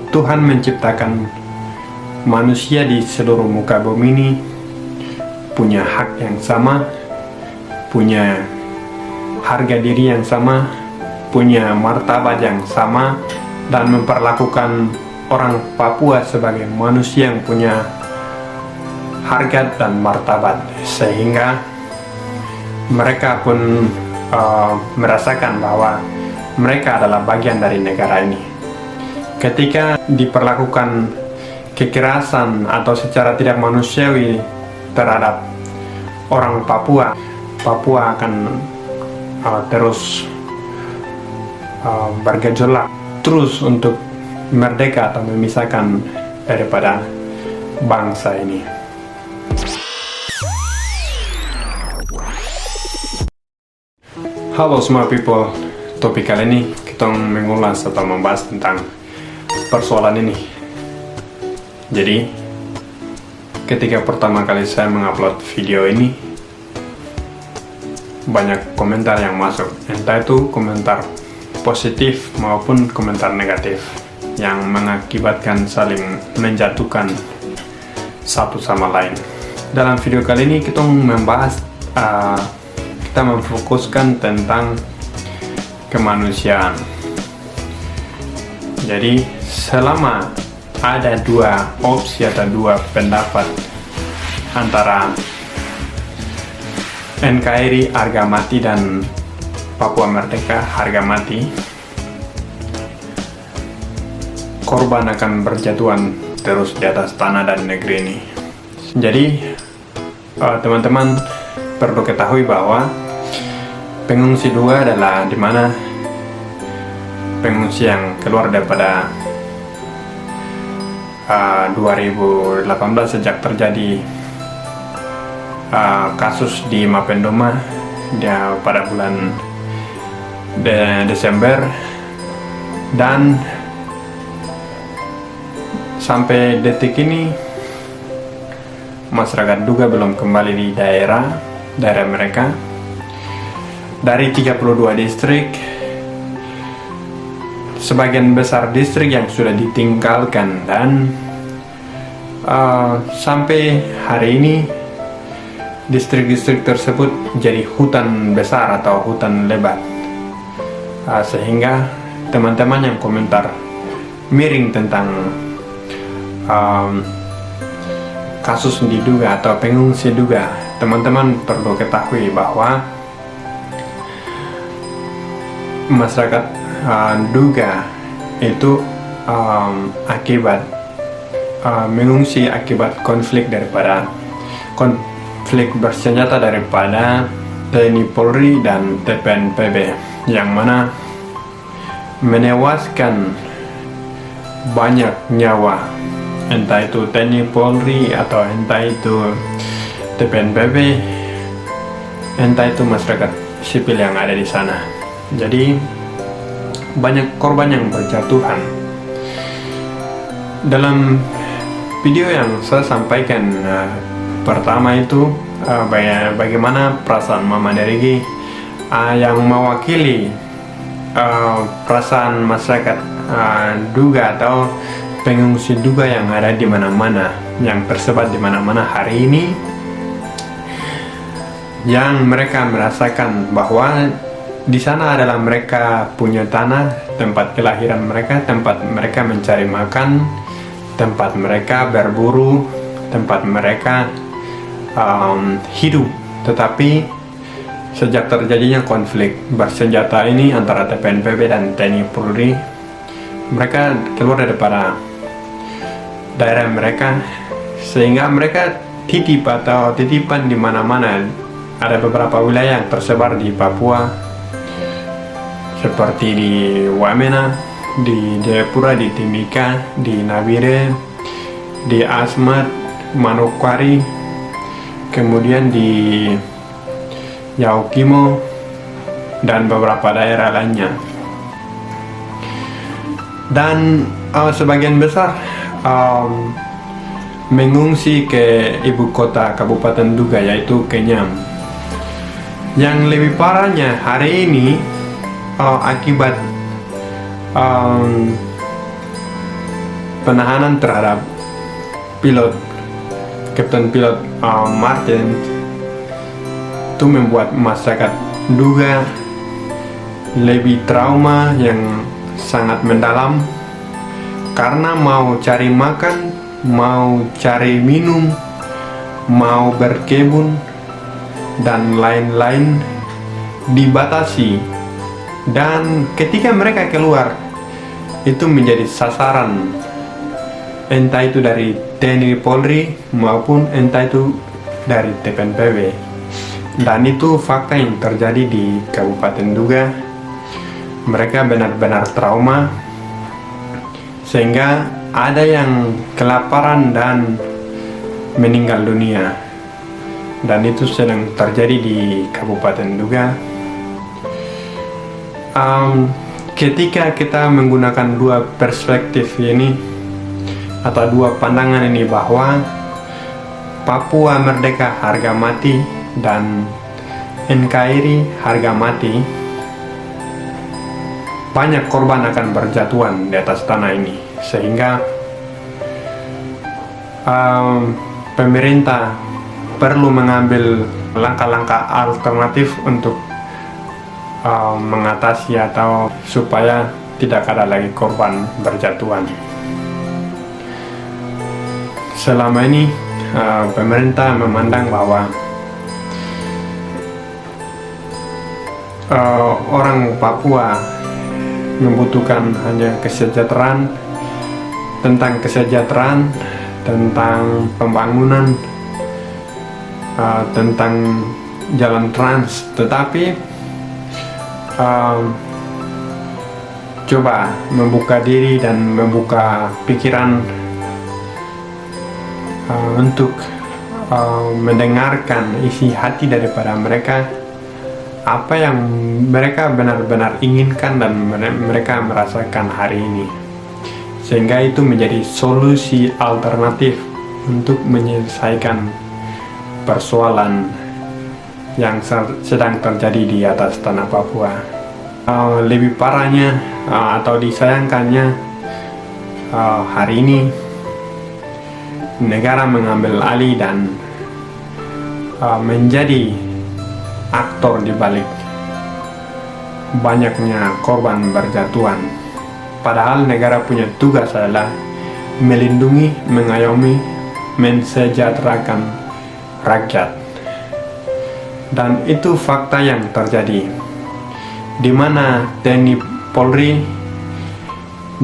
Tuhan menciptakan manusia di seluruh muka bumi ini punya hak yang sama, punya harga diri yang sama, punya martabat yang sama, dan memperlakukan orang Papua sebagai manusia yang punya harga dan martabat, sehingga mereka pun merasakan bahwa mereka adalah bagian dari negara ini. Ketika diperlakukan kekerasan atau secara tidak manusiawi terhadap orang Papua, Papua akan terus bergejolak terus untuk merdeka atau memisahkan daripada bangsa ini. Halo semua people, topik kali ini kita mengulas atau membahas tentang persoalan ini. Jadi, ketika pertama kali saya mengupload video ini, banyak komentar yang masuk, entah itu komentar positif maupun komentar negatif, yang mengakibatkan saling menjatuhkan satu sama lain. Dalam video kali ini kita membahas, kita memfokuskan tentang kemanusiaan. Jadi selama ada dua opsi atau dua pendapat antara NKRI harga mati dan Papua Merdeka harga mati, korban akan berjatuhan terus di atas tanah dan negeri ini. Jadi teman-teman perlu ketahui bahwa pengungsi dua adalah dimana pengungsi yang keluar daripada 2018 sejak terjadi kasus di Mapendoma pada bulan Desember, dan sampai detik ini masyarakat Duga belum kembali di daerah mereka. Dari 32 distrik, sebagian besar distrik yang sudah ditinggalkan, dan sampai hari ini distrik-distrik tersebut jadi hutan besar atau hutan lebat, sehingga teman-teman yang komentar miring tentang kasus di Duga atau pengungsi Duga, teman-teman perlu ketahui bahwa masyarakat Duga itu akibat mengungsi akibat konflik bersenjata daripada TNI Polri dan TPNPB, yang mana menewaskan banyak nyawa, entah itu TNI Polri atau entah itu TPNPB, entah itu masyarakat sipil yang ada di sana. Jadi banyak korban yang berjatuhan. Dalam video yang saya sampaikan pertama itu bagaimana perasaan Mama Derigi yang mewakili perasaan masyarakat Duga atau pengungsi Duga yang ada di mana-mana, yang tersebar di mana-mana hari ini, yang mereka merasakan bahwa di sana adalah mereka punya tanah, tempat kelahiran mereka, tempat mereka mencari makan, tempat mereka berburu, tempat mereka hidup. Tetapi sejak terjadinya konflik bersenjata ini antara TPNPB dan TNI Polri, mereka keluar daripada daerah mereka, sehingga mereka titipan di mana-mana. Ada beberapa wilayah yang tersebar di Papua, seperti di Wamena, di Jayapura, di Timika, di Nabire, di Asmat, Manokwari, kemudian di Yaukimo, dan beberapa daerah lainnya. Dan sebagian besar mengungsi ke ibu kota Kabupaten Duga, yaitu Kenyam. Yang lebih parahnya hari ini akibat penahanan terhadap Kapten Pilot Martin itu membuat masyarakat Nduga lebih trauma yang sangat mendalam, karena mau cari makan, mau cari minum, mau berkebun dan lain-lain dibatasi, dan ketika mereka keluar itu menjadi sasaran, entah itu dari TNI Polri maupun entah itu dari TPNPB. Dan itu fakta yang terjadi di Kabupaten Nduga. Mereka benar-benar trauma, sehingga ada yang kelaparan dan meninggal dunia. Dan itu sedang terjadi di Kabupaten Nduga. Ketika kita menggunakan dua perspektif ini atau dua pandangan ini, bahwa Papua merdeka harga mati dan NKRI harga mati, banyak korban akan berjatuhan di atas tanah ini, sehingga pemerintah perlu mengambil langkah-langkah alternatif untuk mengatasi atau supaya tidak ada lagi korban berjatuhan. Selama ini pemerintah memandang bahwa orang Papua membutuhkan hanya kesejahteraan, tentang pembangunan, tentang jalan trans, tetapi coba membuka diri dan membuka pikiran untuk mendengarkan isi hati daripada mereka, apa yang mereka benar-benar inginkan dan mereka merasakan hari ini, sehingga itu menjadi solusi alternatif untuk menyelesaikan persoalan yang sedang terjadi di atas tanah Papua. Lebih parahnya atau disayangkannya, hari ini negara mengambil alih dan menjadi aktor di balik banyaknya korban berjatuhan. Padahal negara punya tugas adalah melindungi, mengayomi, mensejahterakan rakyat. Dan itu fakta yang terjadi, di mana TNI Polri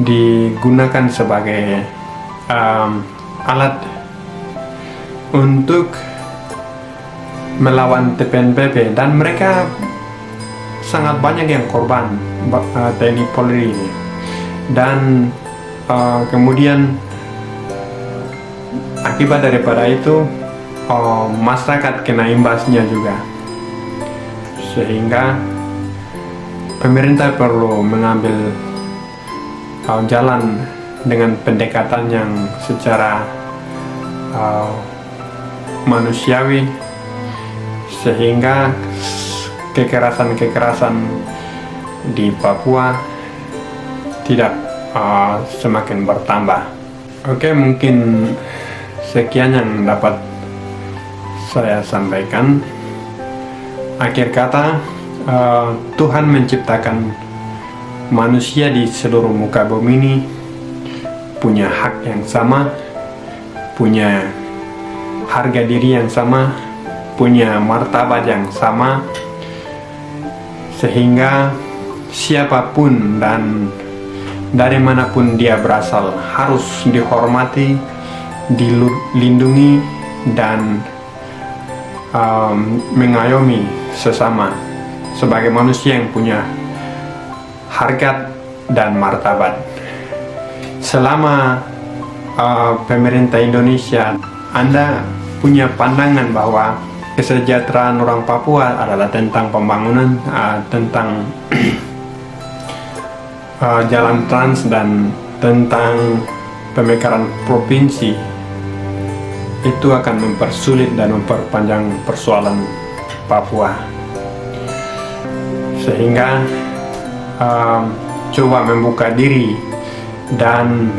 digunakan sebagai alat untuk melawan TPNPB, dan mereka sangat banyak yang korban TNI Polri ini. Dan kemudian akibat daripada itu masyarakat kena imbasnya juga, sehingga pemerintah perlu mengambil jalan dengan pendekatan yang secara manusiawi, sehingga kekerasan di Papua tidak semakin bertambah. Oke, mungkin sekian yang dapat saya sampaikan. Akhir kata, Tuhan menciptakan manusia di seluruh muka bumi ini punya hak yang sama, punya harga diri yang sama, punya martabat yang sama, sehingga siapapun dan dari manapun dia berasal harus dihormati, dilindungi, dan mengayomi sesama sebagai manusia yang punya harkat dan martabat. Selama pemerintah Indonesia Anda punya pandangan bahwa kesejahteraan orang Papua adalah tentang pembangunan, tentang jalan trans, dan tentang pemekaran provinsi, itu akan mempersulit dan memperpanjang persoalan Papua. Sehingga coba membuka diri dan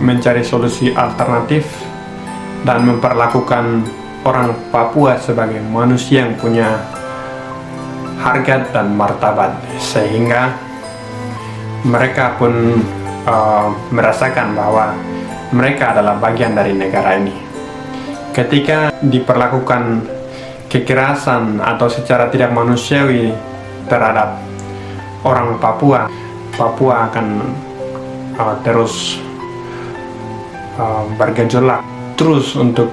mencari solusi alternatif dan memperlakukan orang Papua sebagai manusia yang punya harga dan martabat, sehingga mereka pun merasakan bahwa mereka adalah bagian dari negara ini. Ketika diperlakukan kekerasan atau secara tidak manusiawi terhadap orang Papua, Papua akan terus bergejolak terus untuk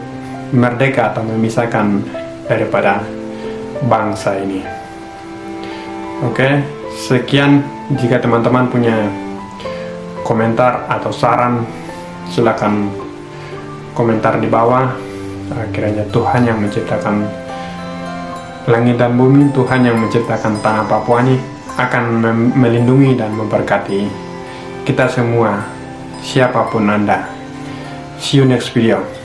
merdeka atau memisahkan daripada bangsa ini. Oke, sekian. Jika teman-teman punya komentar atau saran, silakan komentar di bawah. Kiranya Tuhan yang menciptakan langit dan bumi, Tuhan yang menciptakan tanah Papua ini akan melindungi dan memberkati kita semua, siapapun Anda. See you next video.